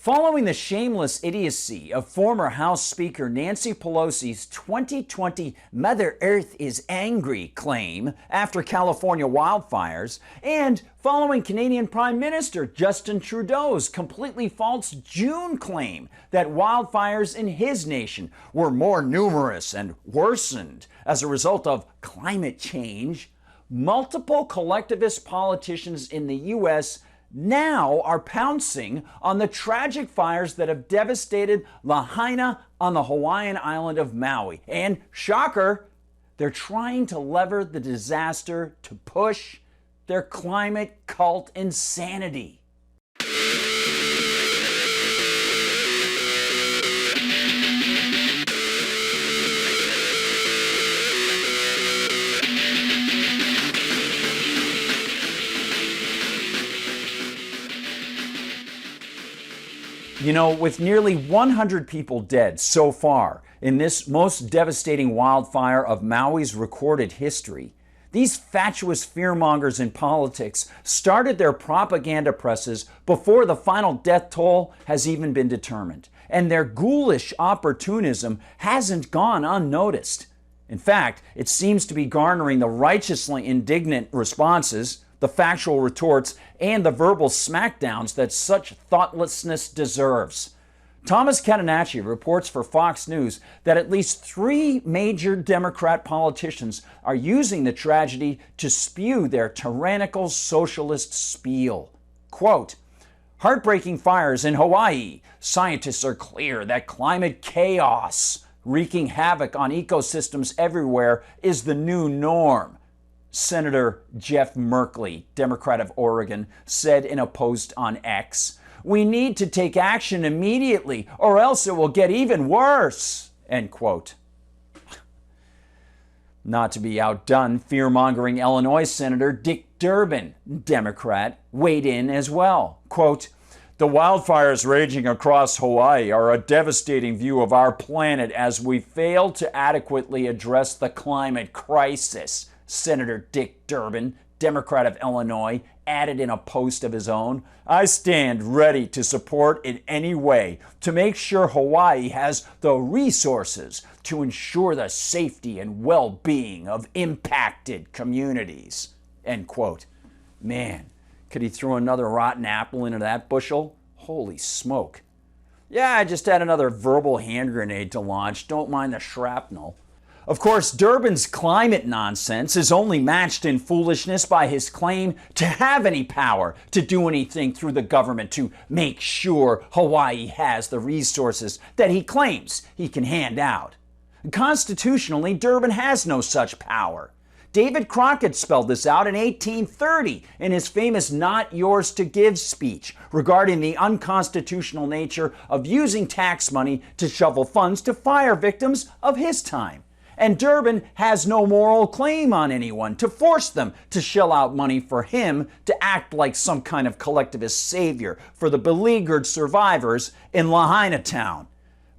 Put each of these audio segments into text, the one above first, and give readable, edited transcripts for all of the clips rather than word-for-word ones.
Following the shameless idiocy of former House Speaker Nancy Pelosi's 2020 Mother Earth is angry claim after California wildfires, and following Canadian Prime Minister Justin Trudeau's completely false June claim that wildfires in his nation were more numerous and worsened as a result of climate change, multiple collectivist politicians in the U.S. now are pouncing on the tragic fires that have devastated Lahaina on the Hawaiian island of Maui. And shocker, they're trying to lever the disaster to push their climate cult insanity. You know, with nearly 100 people dead so far in this most devastating wildfire of Maui's recorded history, these fatuous fearmongers in politics started their propaganda presses before the final death toll has even been determined. And their ghoulish opportunism hasn't gone unnoticed. In fact, it seems to be garnering the righteously indignant responses, the factual retorts, and the verbal smackdowns that such thoughtlessness deserves. Thomas Catenacci reports for Fox News that at least 3 major Democrat politicians are using the tragedy to spew their tyrannical socialist spiel. Quote, "Heartbreaking fires in Hawaii. Scientists are clear that climate chaos wreaking havoc on ecosystems everywhere is the new norm," Senator Jeff Merkley, Democrat of Oregon, said in a post on X. "We need to take action immediately or else it will get even worse," end quote. Not to be outdone, fear-mongering Illinois Senator Dick Durbin, Democrat, weighed in as well. Quote, "The wildfires raging across Hawaii are a devastating view of our planet as we fail to adequately address the climate crisis," Senator Dick Durbin, Democrat of Illinois, added in a post of his own. "I stand ready to support in any way to make sure Hawaii has the resources to ensure the safety and well-being of impacted communities," end quote. Man, could he throw another rotten apple into that bushel? Holy smoke. "Yeah, I just had another verbal hand grenade to launch. Don't mind the shrapnel." Of course, Durbin's climate nonsense is only matched in foolishness by his claim to have any power to do anything through the government to make sure Hawaii has the resources that he claims he can hand out. Constitutionally, Durbin has no such power. David Crockett spelled this out in 1830 in his famous "Not Yours to Give" speech regarding the unconstitutional nature of using tax money to shovel funds to fire victims of his time. And Durbin has no moral claim on anyone to force them to shell out money for him to act like some kind of collectivist savior for the beleaguered survivors in Lahaina town.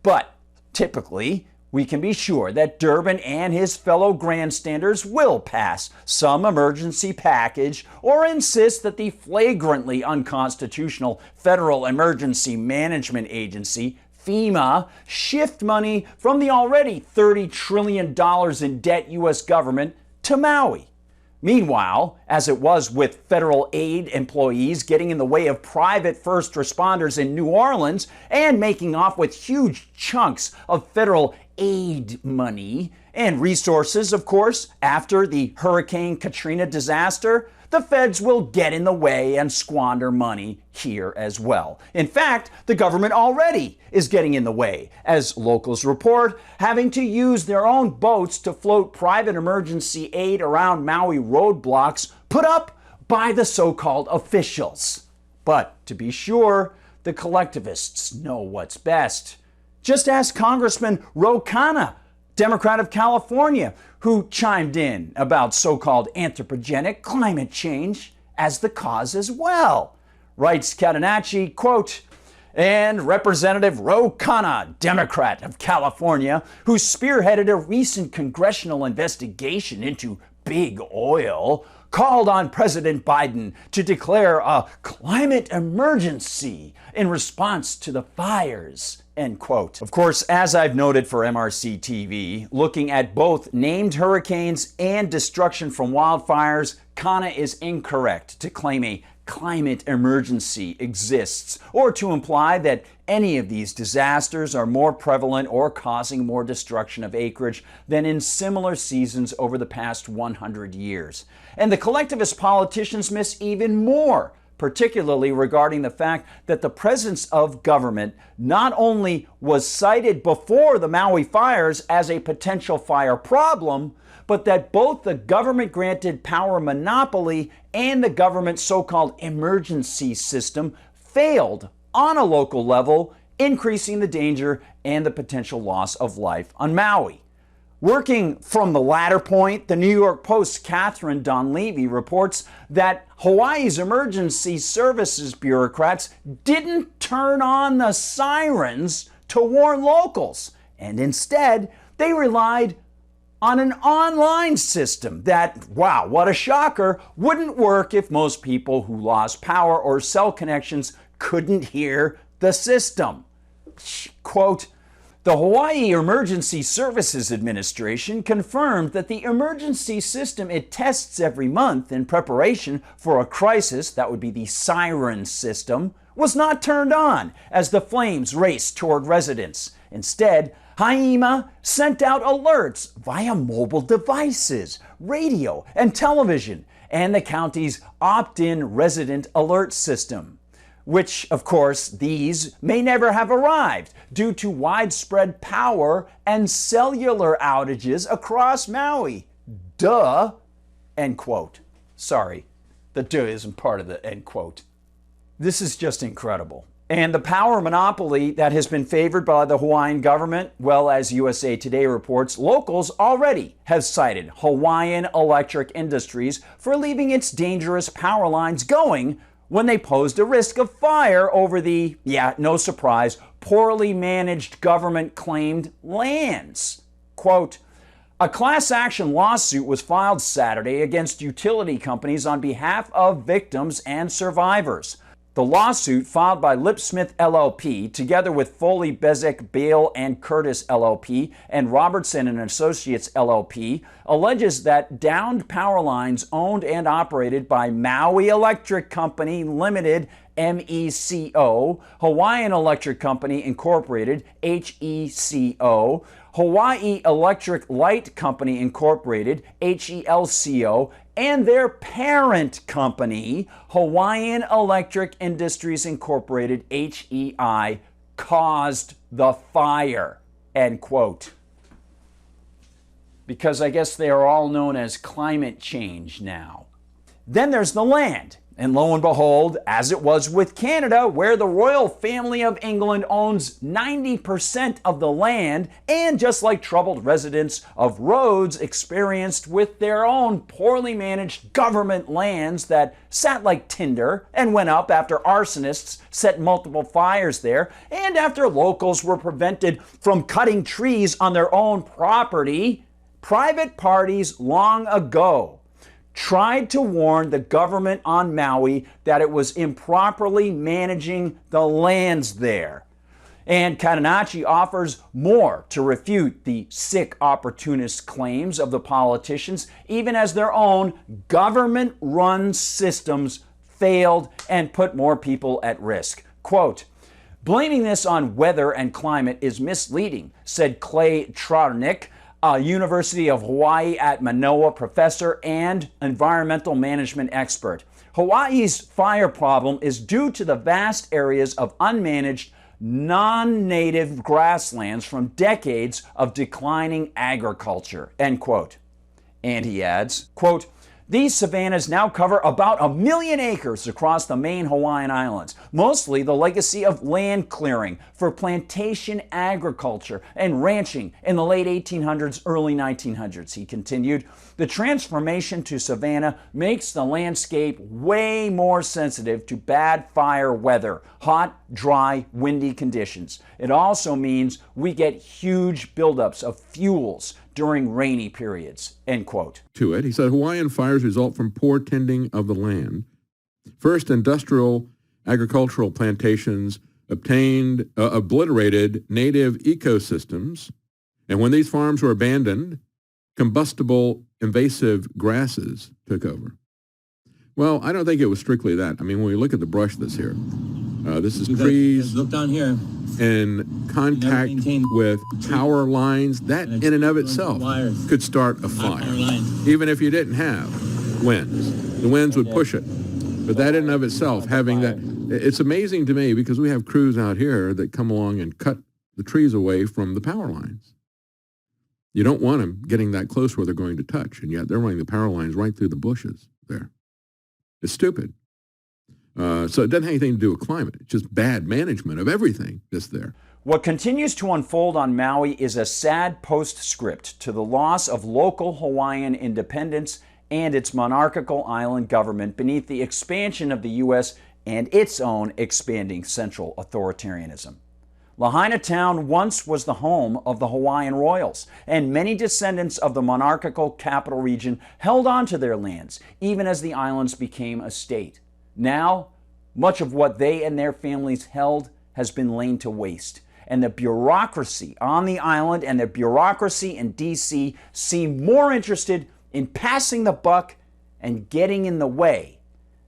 But typically, we can be sure that Durbin and his fellow grandstanders will pass some emergency package or insist that the flagrantly unconstitutional Federal Emergency Management Agency, FEMA, shift money from the already $30 trillion in debt U.S. government to Maui. Meanwhile, as it was with federal aid employees getting in the way of private first responders in New Orleans and making off with huge chunks of federal aid money and resources, of course, after the Hurricane Katrina disaster, the feds will get in the way and squander money here as well. In fact, the government already is getting in the way, as locals report, having to use their own boats to float private emergency aid around Maui roadblocks put up by the so-called officials. But to be sure, the collectivists know what's best. Just ask Congressman Ro Khanna, Democrat of California, who chimed in about so-called anthropogenic climate change as the cause as well. Writes Catenacci, quote, "And Representative Ro Khanna, Democrat of California, who spearheaded a recent congressional investigation into big oil, called on President Biden to declare a climate emergency in response to the fires, end quote. Of course, as I've noted for MRC TV, looking at both named hurricanes and destruction from wildfires, Kana is incorrect to claim a climate emergency exists or to imply that any of these disasters are more prevalent or causing more destruction of acreage than in similar seasons over the past 100 years. And the collectivist politicians miss even more, particularly regarding the fact that the presence of government not only was cited before the Maui fires as a potential fire problem, but that both the government-granted power monopoly and the government's so-called emergency system failed on a local level, increasing the danger and the potential loss of life on Maui. Working from the latter point, the New York Post's Catherine Donlevy reports that Hawaii's emergency services bureaucrats didn't turn on the sirens to warn locals, and instead they relied on an online system that, wow, what a shocker, wouldn't work if most people who lost power or cell connections couldn't hear the system. Quote, the Hawaii Emergency Services Administration confirmed that the emergency system it tests every month in preparation for a crisis, that would be the siren system, was not turned on as the flames raced toward residents. Instead, HIEMA sent out alerts via mobile devices, radio, and television, and the county's opt-in resident alert system, which, of course, these may never have arrived due to widespread power and cellular outages across Maui. Duh, end quote. Sorry, the duh isn't part of the end quote. This is just incredible. And the power monopoly that has been favored by the Hawaiian government, well, as USA Today reports, locals already have cited Hawaiian Electric Industries for leaving its dangerous power lines going when they posed a risk of fire over the, yeah, no surprise, poorly managed government-claimed lands. Quote, a class action lawsuit was filed Saturday against utility companies on behalf of victims and survivors. The lawsuit, filed by Lipsmith LLP, together with Foley, Bezic, Bale and Curtis LLP and Robertson and Associates LLP, alleges that downed power lines owned and operated by Maui Electric Company Limited, MECO, Hawaiian Electric Company Incorporated, HECO, Hawaii Electric Light Company Incorporated, HELCO, and their parent company, Hawaiian Electric Industries Incorporated, HEI, caused the fire, end quote. Because I guess they are all known as climate change now. Then there's the land. And lo and behold, as it was with Canada, where the royal family of England owns 90% of the land, and just like troubled residents of Rhodes experienced with their own poorly managed government lands that sat like tinder and went up after arsonists set multiple fires there, and after locals were prevented from cutting trees on their own property, private parties long ago tried to warn the government on Maui that it was improperly managing the lands there. And Katanachi offers more to refute the sick opportunist claims of the politicians, even as their own government-run systems failed and put more people at risk. Quote, blaming this on weather and climate is misleading, said Clay Trarnick, a University of Hawaii at Manoa professor and environmental management expert. Hawaii's fire problem is due to the vast areas of unmanaged, non-native grasslands from decades of declining agriculture, end quote. And he adds, quote, these savannas now cover about 1 million acres across the main Hawaiian Islands, mostly the legacy of land clearing for plantation agriculture and ranching in the late 1800s, early 1900s. He continued, the transformation to savanna makes the landscape way more sensitive to bad fire weather, hot, dry, windy conditions. It also means we get huge buildups of fuels, during rainy periods, end quote. To it, he said, Hawaiian fires result from poor tending of the land. First, industrial agricultural plantations obliterated native ecosystems, and when these farms were abandoned, combustible invasive grasses took over. Well, I don't think it was strictly that. I mean, when we look at the brush that's here, this is trees look down here. in contact with power lines. That in and of itself could start a fire, even if you didn't have winds. The winds would push it. But that in and of itself, having that, it's amazing to me because we have crews out here that come along and cut the trees away from the power lines. You don't want them getting that close where they're going to touch, and yet they're running the power lines right through the bushes there. It's stupid. So it doesn't have anything to do with climate. It's just bad management of everything that's there. What continues to unfold on Maui is a sad postscript to the loss of local Hawaiian independence and its monarchical island government beneath the expansion of the U.S. and its own expanding central authoritarianism. Lahaina Town once was the home of the Hawaiian royals, and many descendants of the monarchical capital region held on to their lands, even as the islands became a state. Now, much of what they and their families held has been laid to waste, and the bureaucracy on the island and the bureaucracy in D.C. seem more interested in passing the buck and getting in the way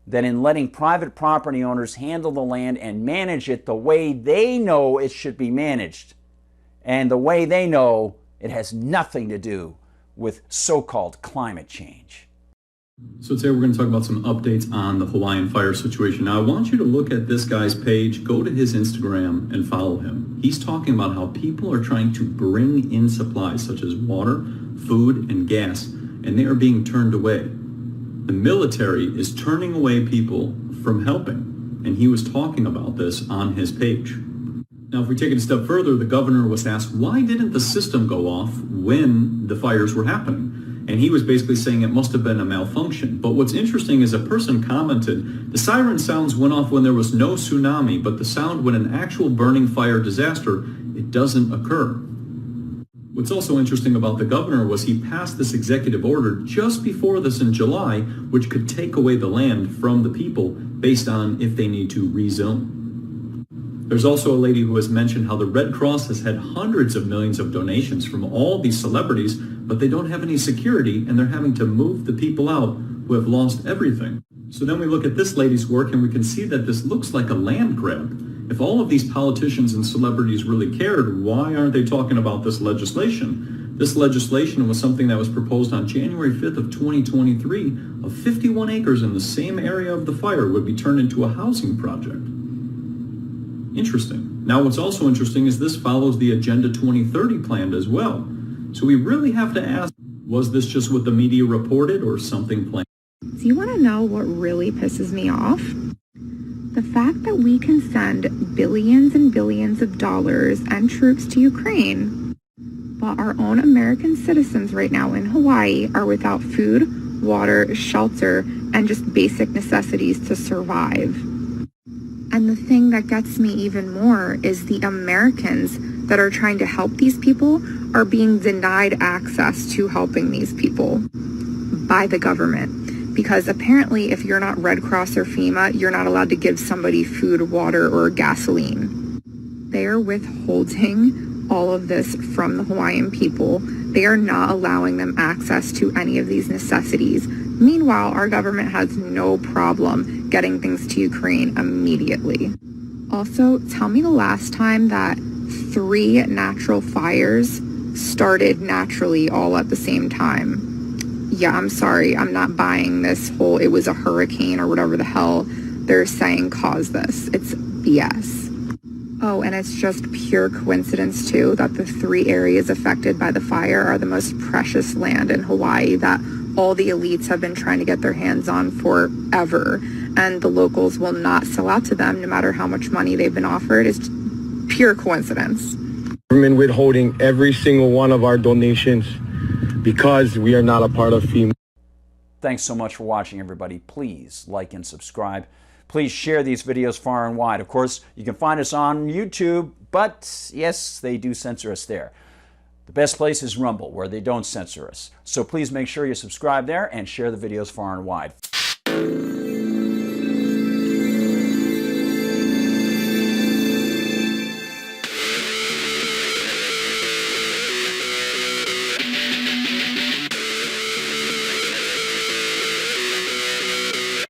than in letting private property owners handle the land and manage it the way they know it should be managed, and the way they know it has nothing to do with so-called climate change. So today we're going to talk about some updates on the Hawaiian fire situation. Now I want you to look at this guy's page, go to his Instagram and follow him. He's talking about how people are trying to bring in supplies such as water, food, and gas, and they are being turned away. The military is turning away people from helping, and he was talking about this on his page. Now, if we take it a step further, the governor was asked, why didn't the system go off when the fires were happening? And he was basically saying it must have been a malfunction. But what's interesting is a person commented, the siren sounds went off when there was no tsunami, but the sound when an actual burning fire disaster, it doesn't occur. What's also interesting about the governor was he passed this executive order just before this in July, which could take away the land from the people based on if they need to rezone. There's also a lady who has mentioned how the Red Cross has had hundreds of millions of donations from all these celebrities, but they don't have any security and they're having to move the people out who have lost everything. So then we look at this lady's work and we can see that this looks like a land grab. If all of these politicians and celebrities really cared, why aren't they talking about this legislation? This legislation was something that was proposed on January 5th of 2023 of 51 acres in the same area of the fire would be turned into a housing project. Interesting. Now what's also interesting is this follows the Agenda 2030 plan as well. So we really have to ask, was this just what the media reported or something planned? Do you want to know what really pisses me off? The fact that we can send billions and billions of dollars and troops to Ukraine, but our own American citizens right now in Hawaii are without food, water, shelter, and just basic necessities to survive. And the thing that gets me even more is the Americans that are trying to help these people are being denied access to helping these people by the government. Because apparently if you're not Red Cross or FEMA, you're not allowed to give somebody food, water, or gasoline. They are withholding all of this from the Hawaiian people. They are not allowing them access to any of these necessities. Meanwhile, our government has no problem getting things to Ukraine immediately. Also, tell me the last time that 3 natural fires started naturally all at the same time. Yeah, I'm sorry, I'm not buying this whole it was a hurricane or whatever the hell they're saying caused this. It's BS. Oh, and it's just pure coincidence too that the 3 areas affected by the fire are the most precious land in Hawaii that all the elites have been trying to get their hands on forever, and the locals will not sell out to them no matter how much money they've been offered. It's pure coincidence. Government withholding every single one of our donations because we are not a part of FEMA. Thanks so much for watching, everybody. Please like and subscribe. Please share these videos far and wide. Of course, you can find us on YouTube, but yes, they do censor us there. The best place is Rumble, where they don't censor us. So please make sure you subscribe there and share the videos far and wide.